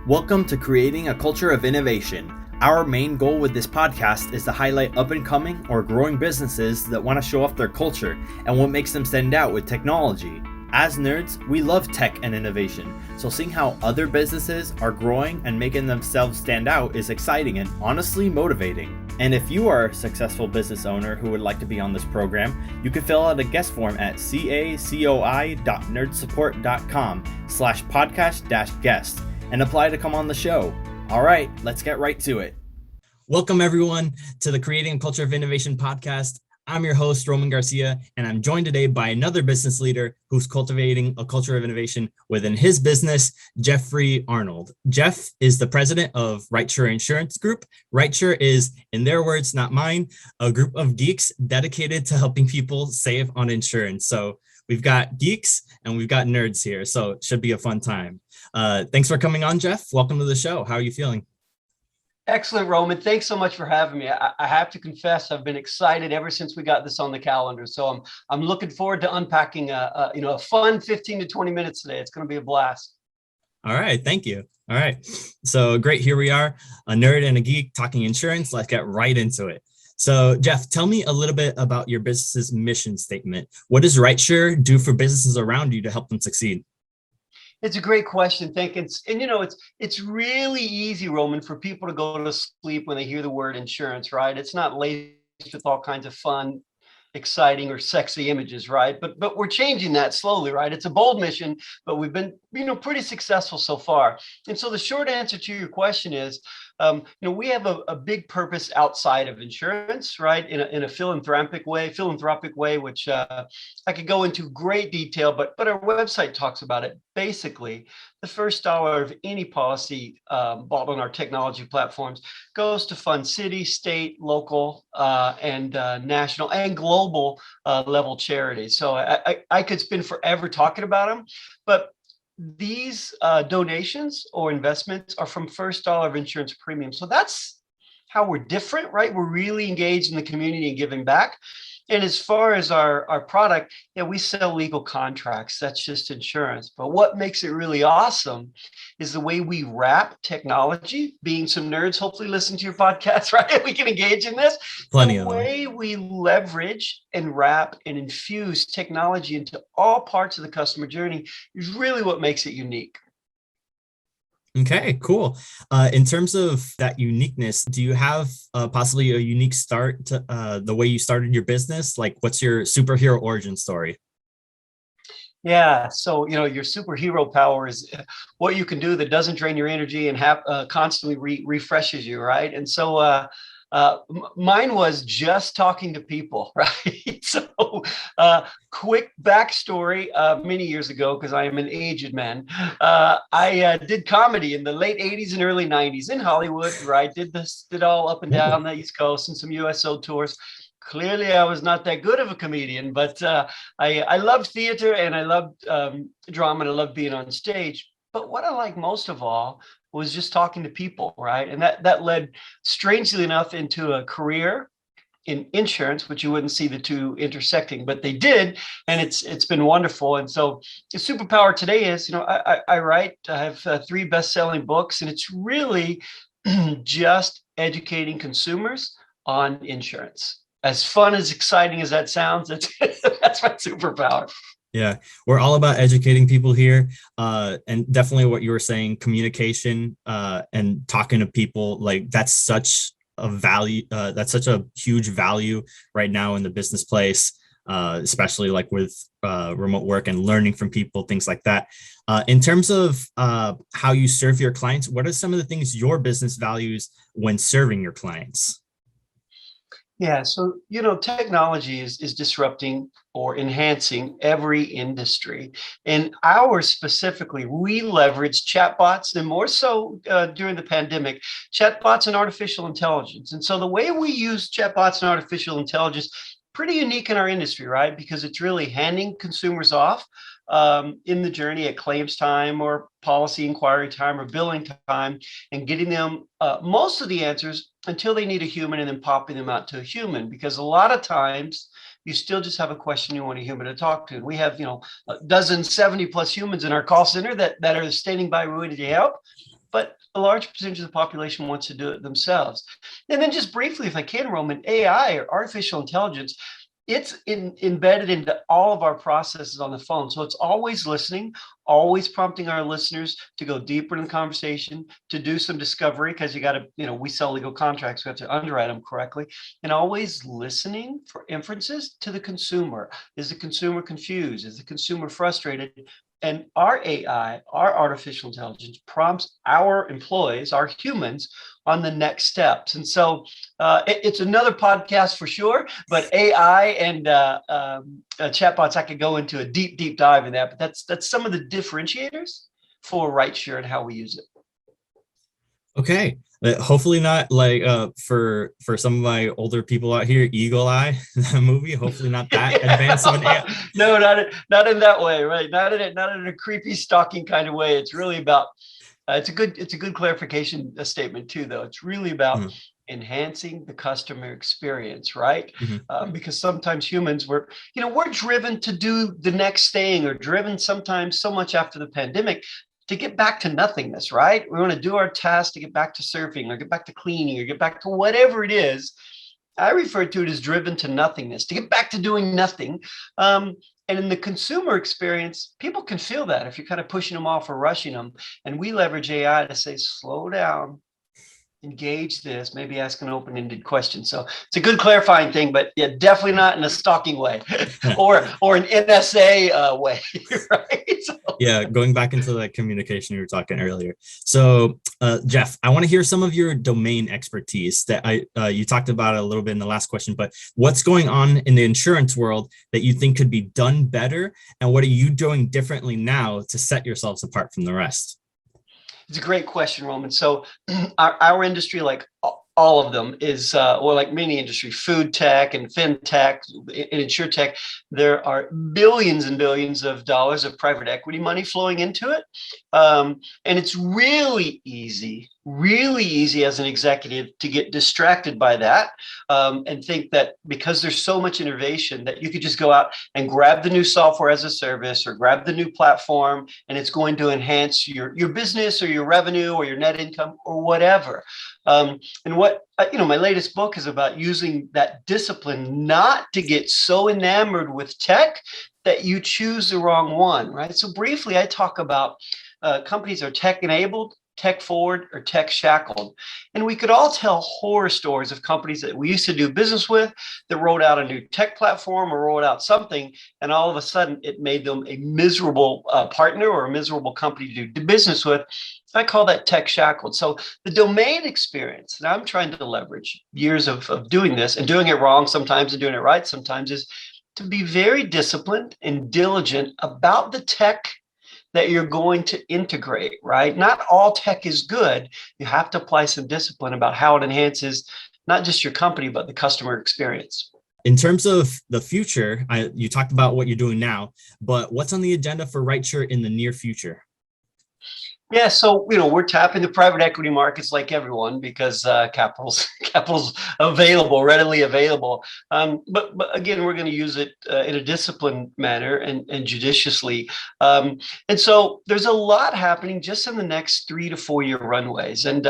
Welcome to Creating a Culture of Innovation. Our main goal with this podcast is to highlight up-and-coming or growing businesses that want to show off their culture and what makes them stand out with technology. As nerds, we love tech and innovation, so seeing how other businesses are growing and making themselves stand out is exciting and honestly motivating. And if you are a successful business owner who would like to be on this program, you can fill out a guest form at cacoi.nerdsupport.com/podcast-guest and apply to come on the show. All right, let's get right to it. Welcome everyone to the Creating a Culture of Innovation podcast. I'm your host, Roman Garcia, and I'm joined today by another business leader who's cultivating a culture of innovation within his business, Jeffery Arnold. Jeff is the president of Rightsure Insurance Group. Rightsure is, in their words, not mine, a group of geeks dedicated to helping people save on insurance. So we've got geeks and we've got nerds here, so it should be a fun time. Thanks for coming on, Jeff. Welcome to the show. How are you feeling? Excellent, Roman. Thanks so much for having me. I have to confess, I've been excited ever since we got this on the calendar. So I'm looking forward to unpacking a fun 15 to 20 minutes today. It's going to be a blast. All right, thank you. All right, so great. Here we are, a nerd and a geek talking insurance. Let's get right into it. So Jeff, tell me a little bit about your business's mission statement. What does Rightsure do for businesses around you to help them succeed? It's a great question. Thank you. It's really easy, Roman, for people to go to sleep when they hear the word insurance, right? It's not laced with all kinds of fun, exciting, or sexy images, right? But we're changing that slowly, right? It's a bold mission, but we've been, pretty successful so far. And so the short answer to your question is, we have a big purpose outside of insurance, right? In a philanthropic way, which I could go into great detail, but our website talks about it. Basically, the first dollar of any policy bought on our technology platforms goes to fund city, state, local, and national and global level charities. So I could spend forever talking about them, but these donations or investments are from first dollar of insurance premium. So that's how we're different, right? We're really engaged in the community and giving back. And as far as our product, we sell legal contracts. That's just insurance. But what makes it really awesome is the way we wrap technology. Being some nerds, hopefully listen to your podcast, right? We can engage in this. Plenty the of them. way we leverage and wrap and infuse technology into all parts of the customer journey is really what makes it unique. Okay, cool. In terms of that uniqueness, do you have possibly a unique start to the way you started your business? Like, what's your superhero origin story? Yeah, so your superhero power is what you can do that doesn't drain your energy and have constantly refreshes you, right? And so mine was just talking to people, right? So quick backstory, many years ago, because I am an aged man, I did comedy in the late 80s and early 90s in Hollywood, right? Did all up and down the East Coast and some USO tours. Clearly, I was not that good of a comedian, but I loved theater and I loved drama and I loved being on stage. But what I like most of all was just talking to people, right? And that led, strangely enough, into a career in insurance, which you wouldn't see the two intersecting, but they did, and it's been wonderful. And so the superpower today is, I write. I have 3 best-selling books, and it's really just educating consumers on insurance. As fun, as exciting as that sounds, that's my superpower. Yeah, we're all about educating people here. And definitely what you were saying, communication and talking to people, like that's such a value. That's such a huge value right now in the business place, especially like with remote work and learning from people, things like that. In terms of how you serve your clients, what are some of the things your business values when serving your clients? Yeah, so technology is disrupting or enhancing every industry. And ours specifically, we leverage chatbots, and more so during the pandemic, chatbots and artificial intelligence. And so the way we use chatbots and artificial intelligence, pretty unique in our industry, right? Because it's really handing consumers off in the journey at claims time or policy inquiry time or billing time, and getting them most of the answers until they need a human, and then popping them out to a human. Because a lot of times you still just have a question you want a human to talk to. And we have, a dozen 70 plus humans in our call center that are standing by ready to help. but a large percentage of the population wants to do it themselves. And then just briefly, if I can, Roman, AI or artificial intelligence, it's embedded into all of our processes on the phone. So it's always listening, always prompting our listeners to go deeper in the conversation, to do some discovery, because you got to, we sell legal contracts, we have to underwrite them correctly, and always listening for inferences to the consumer. Is the consumer confused? Is the consumer frustrated? And our AI, our artificial intelligence, prompts our employees, our humans, on the next steps. And so it's another podcast for sure, but AI and chatbots, I could go into a deep dive in that, but that's some of the differentiators for Rightsure and how we use it. Okay. Hopefully not like for some of my older people out here, Eagle Eye, the movie. Hopefully not that advanced of an AI. No, not in that way, right? Not in a creepy stalking kind of way. It's really about. It's a good clarification statement too, though. It's really about enhancing the customer experience, right? Because sometimes humans we're driven to do the next thing, or driven sometimes so much after the pandemic to get back to nothingness, right? We want to do our task to get back to surfing, or get back to cleaning, or get back to whatever it is. I refer to it as driven to nothingness, to get back to doing nothing. And in the consumer experience, people can feel that if you're kind of pushing them off or rushing them. And we leverage AI to say, slow down, engage this, maybe ask an open-ended question. So it's a good clarifying thing, but yeah, definitely not in a stalking way or an NSA way, right? So. Yeah, going back into the communication you were talking earlier. So Jeff, I want to hear some of your domain expertise that you talked about a little bit in the last question, but what's going on in the insurance world that you think could be done better? And what are you doing differently now to set yourselves apart from the rest? It's a great question, Roman. So our industry, like all of them, is like many industry, food tech and FinTech and InsurTech, there are billions and billions of dollars of private equity money flowing into it. And it's really easy as an executive to get distracted by that and think that because there's so much innovation that you could just go out and grab the new software as a service or grab the new platform and it's going to enhance your business or your revenue or your net income or whatever. And what my latest book is about using that discipline not to get so enamored with tech that you choose the wrong one, right? So briefly, I talk about companies are tech-enabled, tech-forward, or tech-shackled. And we could all tell horror stories of companies that we used to do business with that rolled out a new tech platform or rolled out something, and all of a sudden it made them a miserable partner or a miserable company to do business with. I call that tech shackled. So the domain experience that I'm trying to leverage, years of doing this and doing it wrong sometimes and doing it right sometimes, is to be very disciplined and diligent about the tech that you're going to integrate, right? Not all tech is good. You have to apply some discipline about how it enhances not just your company, but the customer experience. In terms of the future, you talked about what you're doing now, but what's on the agenda for Rightsure in the near future? Yeah, so we're tapping the private equity markets like everyone because capital's available, readily available. But again, we're going to use it in a disciplined manner and judiciously. And so there's a lot happening just in the next 3 to 4 year runways. And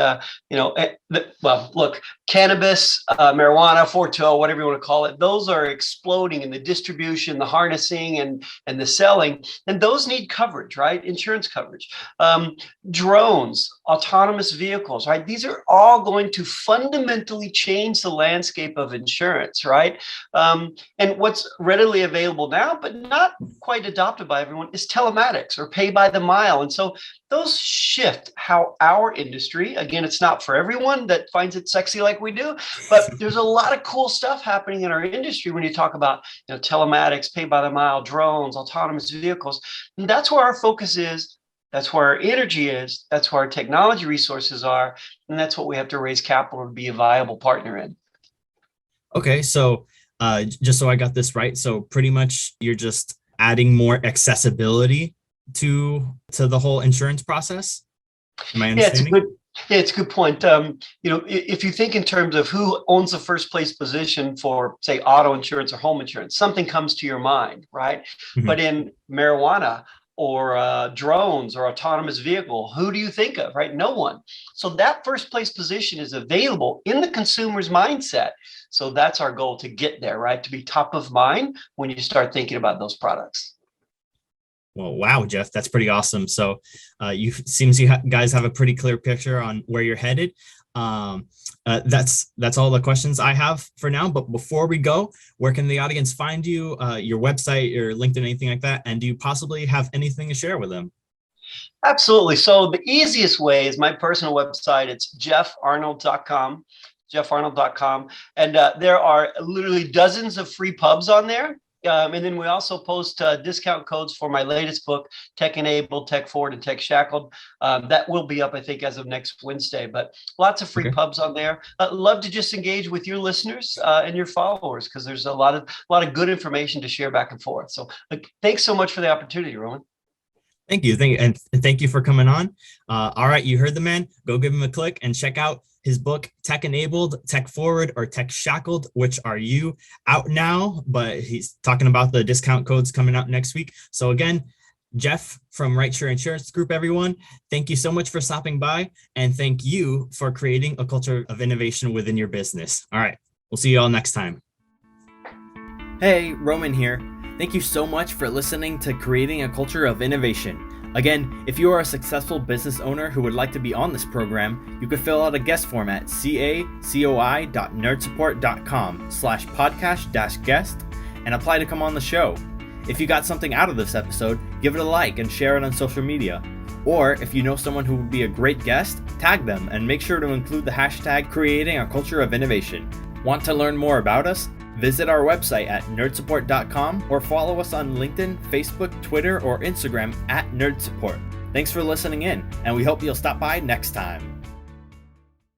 look, cannabis, marijuana, 420, whatever you want to call it, those are exploding in the distribution, the harnessing, and the selling, and those need coverage, right? Insurance coverage. Drones, autonomous vehicles, right? These are all going to fundamentally change the landscape of insurance, right? And what's readily available now, but not quite adopted by everyone, is telematics or pay by the mile. And so those shift how our industry, again, it's not for everyone that finds it sexy like we do, but there's a lot of cool stuff happening in our industry when you talk about telematics, pay by the mile, drones, autonomous vehicles. And that's where our focus is. That's where our energy is. That's where our technology resources are. And that's what we have to raise capital to be a viable partner in. Okay, so just so I got this right, so pretty much you're just adding more accessibility to the whole insurance process? Am I understanding? It's a good point. If you think in terms of who owns the first place position for, say, auto insurance or home insurance, something comes to your mind, right? Mm-hmm. But in marijuana, drones or autonomous vehicle, who do you think of, right? No one. So that first place position is available in the consumer's mindset. So that's our goal, to get there, right? To be top of mind when you start thinking about those products. Well, wow, Jeff, that's pretty awesome. So seems you guys have a pretty clear picture on where you're headed. That's all the questions I have for now. But before we go, where can the audience find you, your website, your LinkedIn, anything like that? And do you possibly have anything to share with them? Absolutely. So the easiest way is my personal website. It's jeffarnold.com, jeffarnold.com. And there are literally dozens of free pubs on there. And then we also post discount codes for my latest book, Tech Enabled, Tech Forward, and Tech Shackled. That will be up, I think, as of next Wednesday. But lots of free pubs on there. Love to just engage with your listeners and your followers, because there's a lot of good information to share back and forth. So thanks so much for the opportunity, Roman. Thank you. And thank you for coming on. All right, you heard the man. Go give him a click and check out his book, Tech Enabled, Tech Forward, or Tech Shackled, which are you out now, but he's talking about the discount codes coming out next week. So again, Jeff from Rightsure Insurance Group, everyone, thank you so much for stopping by, and thank you for creating a culture of innovation within your business. All right, we'll see you all next time. Hey, Roman here. Thank you so much for listening to Creating a Culture of Innovation. Again, if you are a successful business owner who would like to be on this program, you could fill out a guest form at cacoi.nerdsupport.com/podcast-guest and apply to come on the show. If you got something out of this episode, give it a like and share it on social media. Or if you know someone who would be a great guest, tag them and make sure to include the hashtag Creating a Culture of Innovation. Want to learn more about us? Visit our website at nerdsupport.com or follow us on LinkedIn, Facebook, Twitter, or Instagram at nerdsupport. Thanks for listening in, and we hope you'll stop by next time.